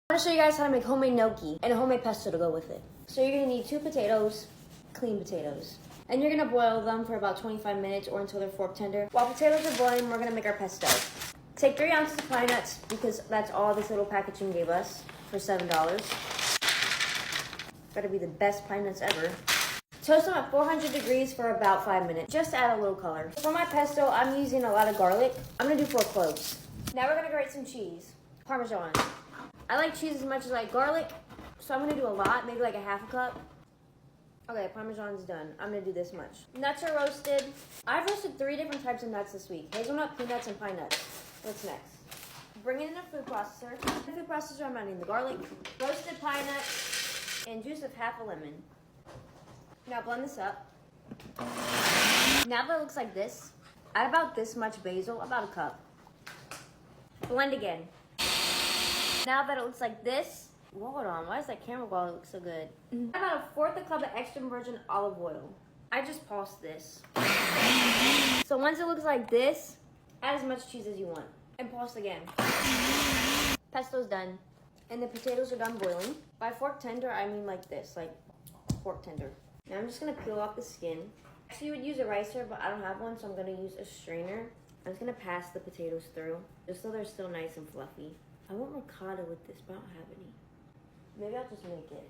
I'm gonna show you guys how to make homemade gnocchi and a homemade pesto to go with it. So you're gonna need 2 potatoes, clean potatoes. And you're gonna boil them for about 25 minutes or until they're fork tender. While potatoes are boiling, we're gonna make our pesto. Take 3 ounces of pine nuts because that's all this little packaging gave us for $7. Better be the best pine nuts ever. Toast them at 400 degrees for about 5 minutes, just to add a little color. For my pesto, I'm using a lot of garlic. I'm gonna do 4 cloves. Now we're gonna grate some cheese, Parmesan. I like cheese as much as I like garlic, so I'm gonna do a lot, maybe like a half a cup. Okay, Parmesan's done. I'm gonna do this much. Nuts are roasted. I've roasted 3 different types of nuts this week. Hazelnut, peanuts, and pine nuts. What's next? Bring it in a food processor. In the food processor, I'm adding the garlic, roasted pine nuts, and juice of half a lemon. Now blend this up. Now that it looks like this, add about this much basil, about a cup. Blend again. Now that it looks like this, hold on, why does that camera quality look so good? About a 1/4 cup of extra virgin olive oil. I just paused this. So once it looks like this, add as much cheese as you want. And pause again. Pesto's done. And the potatoes are done boiling. By fork tender, I mean like this, like fork tender. Now I'm just gonna peel off the skin. Actually, you would use a ricer, but I don't have one, so I'm gonna use a strainer. I'm just gonna pass the potatoes through, just so they're still nice and fluffy. I want ricotta with this, but I don't have any. Maybe I'll just make it.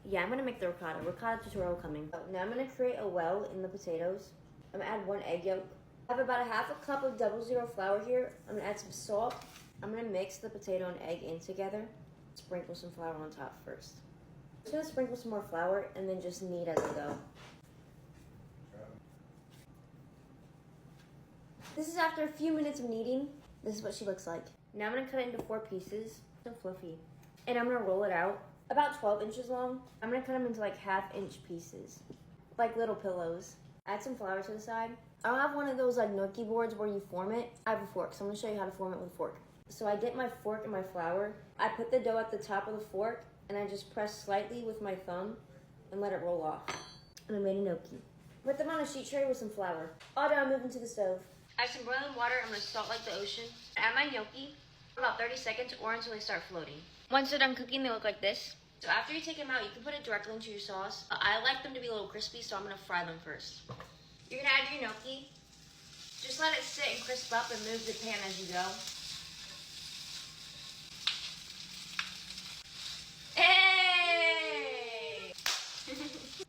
Yeah, I'm gonna make the ricotta. Ricotta tutorial coming. Now I'm gonna create a well in the potatoes. I'm gonna add 1 egg yolk. I have about a half a cup of 00 flour here. I'm gonna add some salt. I'm gonna mix the potato and egg in together. Sprinkle some flour on top first. I'm just gonna sprinkle some more flour and then just knead as I go. This is after a few minutes of kneading. This is what she looks like. Now I'm gonna cut it into 4 pieces. So fluffy. And I'm gonna roll it out about 12 inches long. I'm gonna cut them into like 1/2-inch pieces, like little pillows. Add some flour to the side. I don't have one of those like gnocchi boards where you form it. I have a fork, so I'm gonna show you how to form it with a fork. So I dip my fork in my flour. I put the dough at the top of the fork and I just press slightly with my thumb and let it roll off. And I made a gnocchi. Put them on a sheet tray with some flour. All done, moving to the stove. I have some boiling water. I'm gonna salt like the ocean. Add my gnocchi for about 30 seconds or until they start floating. Once they're done cooking, they look like this. So after you take them out, you can put it directly into your sauce. I like them to be a little crispy, so I'm gonna fry them first. You're gonna add your gnocchi. Just let it sit and crisp up and move the pan as you go. Hey!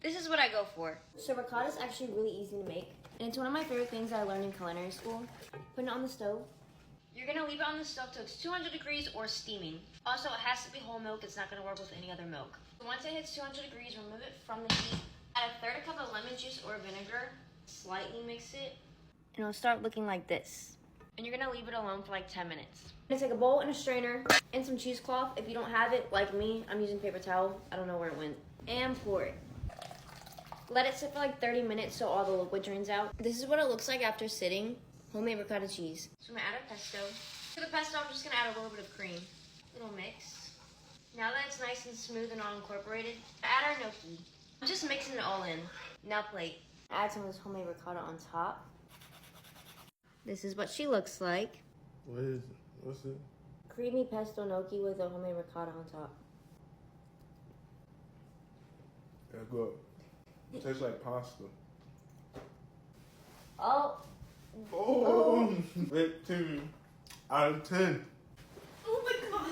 This is what I go for. So ricotta is actually really easy to make. And it's one of my favorite things I learned in culinary school. Putting it on the stove. You're gonna leave it on the stove till it's 200 degrees or steaming. Also, it has to be whole milk. It's not gonna work with any other milk. Once it hits 200 degrees, remove it from the heat. Add a 1/3 cup of lemon juice or vinegar. Slightly mix it. And it'll start looking like this. And you're gonna leave it alone for like 10 minutes. You're gonna take a bowl and a strainer and some cheesecloth. If you don't have it, like me, I'm using paper towel. I don't know where it went. And pour it. Let it sit for like 30 minutes so all the liquid drains out. This is what it looks like after sitting. Homemade ricotta cheese. So I'm gonna add a pesto. To the pesto, I'm just gonna add a little bit of cream. Little mix. Now that it's nice and smooth and all incorporated, add our gnocchi. I'm just mixing it all in. Now plate. Add some of this homemade ricotta on top. This is what she looks like. What is it? What's it? Creamy pesto gnocchi with a homemade ricotta on top. That's good. It tastes like pasta. Oh. Oh, 15 out of 10. Oh my god.